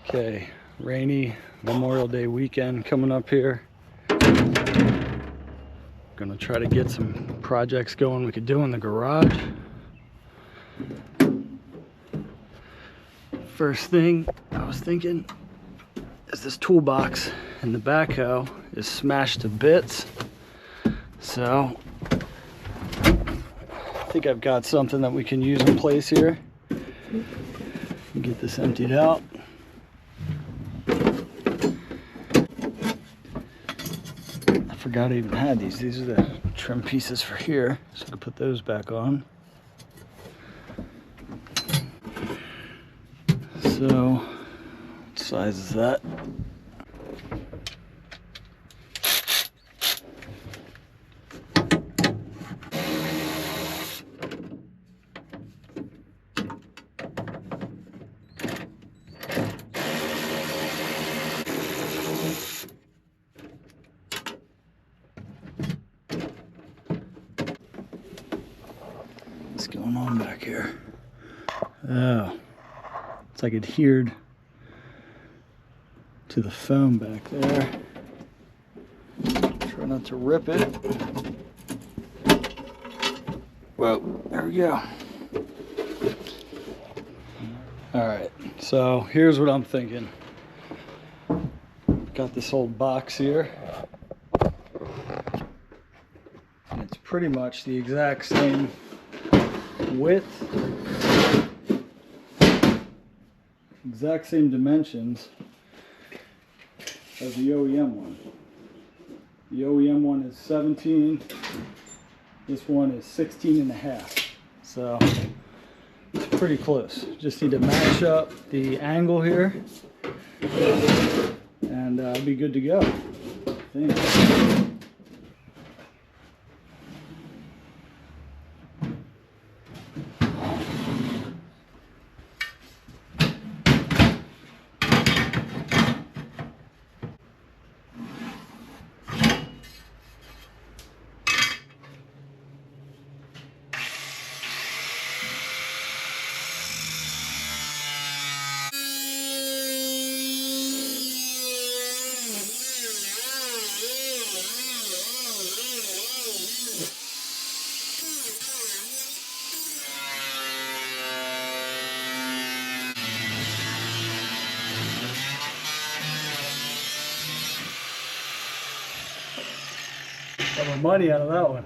Okay, rainy Memorial Day weekend coming up here. Gonna try to get some projects going we could do in the garage. First thing I was thinking is this toolbox in the backhoe is smashed to bits. So I think I've got something that we can use in place here. Get this emptied out. I forgot I even had these. These are the trim pieces for here, so to put those back on. So, what size is that? What's going on back here? Oh, it's like adhered to the foam back there. Try not to rip it. Whoa, there we go. All right, so here's what I'm thinking. Got this old box here. And it's pretty much the exact same width, exact same dimensions as the OEM one. The OEM one is 17, this one is 16 and a half. So it's pretty close. Just need to match up the angle here and I'll be good to go, I think. Got my money out of that one.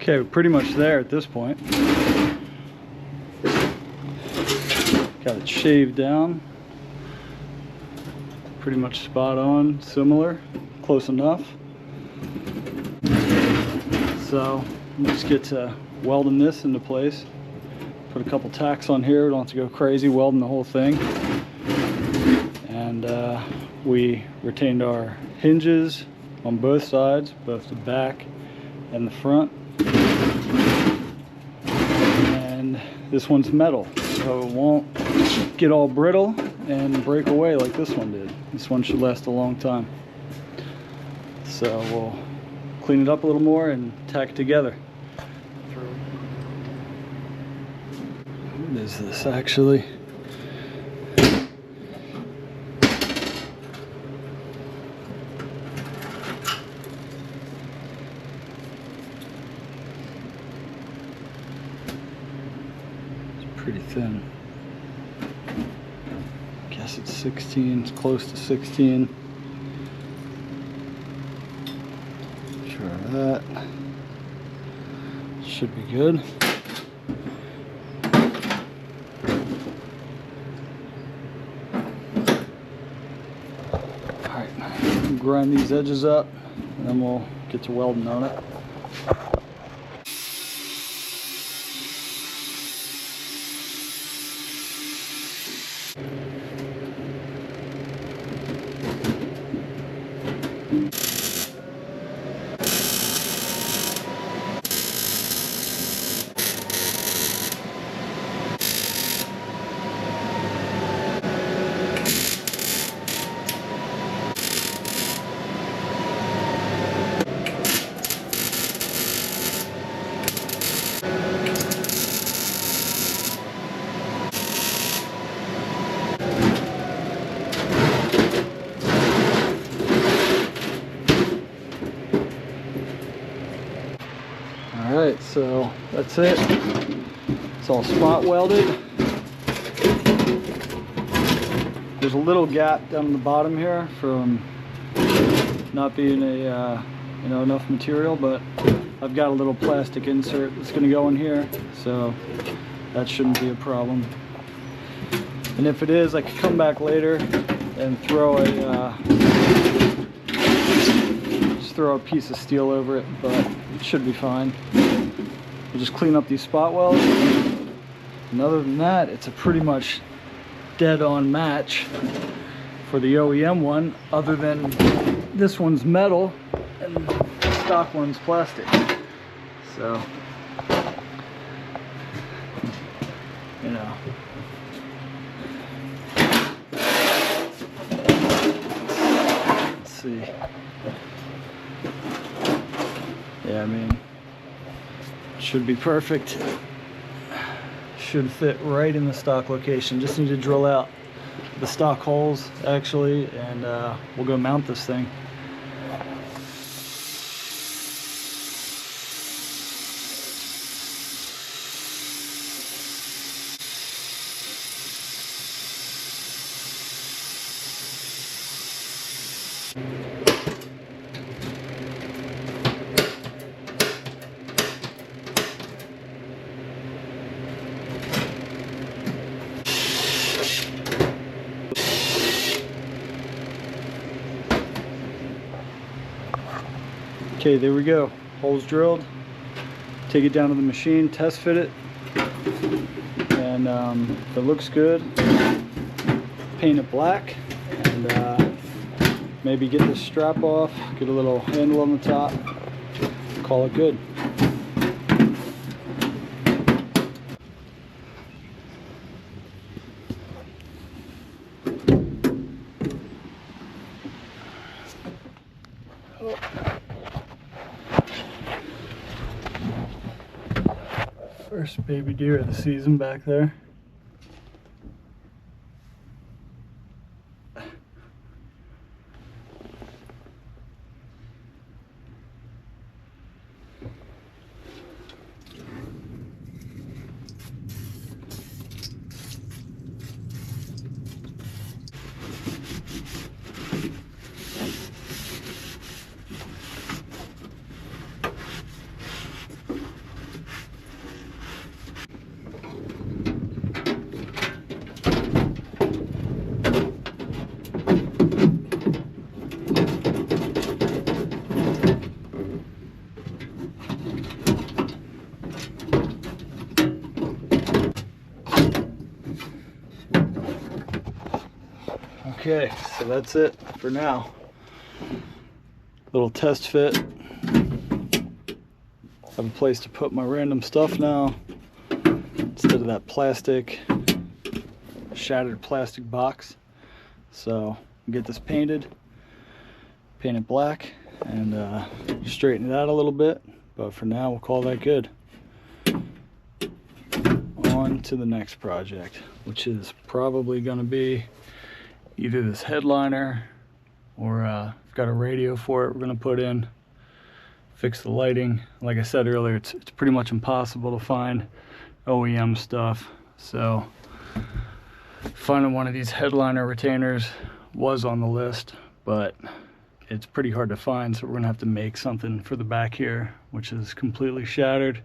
Okay, we're pretty much there at this point. Got it shaved down. Pretty much spot on, similar, close enough. So let's get to welding this into place. Put a couple tacks on here, we don't have to go crazy welding the whole thing. And we retained our hinges on both sides, both the back and the front. And this one's metal, so it won't get all brittle and break away like this one did. This one should last a long time. So we'll clean it up a little more and tack it together. What is this actually? Pretty thin. Guess it's 16, it's close to 16. Try that. Should be good. grind these edges up, and then we'll get to welding on it. Alright, so that's it. It's all spot welded. There's a little gap down the bottom here from not being a enough material, but I've got a little plastic insert that's going to go in here, so that shouldn't be a problem. And if it is, I could come back later and throw a just throw a piece of steel over it, but it should be fine. We'll just clean up these spot welds, and other than that, it's a pretty much dead-on match for the OEM one, other than this one's metal and the stock one's plastic. So, you know, let's see. Yeah, I mean, it should be perfect. Should fit right in the stock location. Just need to drill out the stock holes actually, and we'll go mount this thing. Okay, there we go. Holes drilled. Take it down to the machine, test fit it, and if it looks good, paint it black, and maybe get this strap off, get a little handle on the top, call it good. First baby deer of the season back there. Okay, so that's it for now. Little test fit. Have a place to put my random stuff now, instead of that plastic, shattered plastic box. So get this painted, paint it black, and straighten it out a little bit. But for now, we'll call that good. On to the next project, which is probably going to be either this headliner, or I've got a radio for it we're going to put in, fix the lighting. Like I said earlier, it's pretty much impossible to find OEM stuff, so finding one of these headliner retainers was on the list, but it's pretty hard to find, so we're going to have to make something for the back here, which is completely shattered.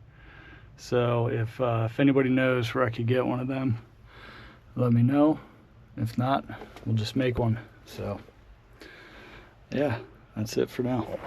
So if anybody knows where I could get one of them, let me know. If not, we'll just make one. So yeah, that's it for now.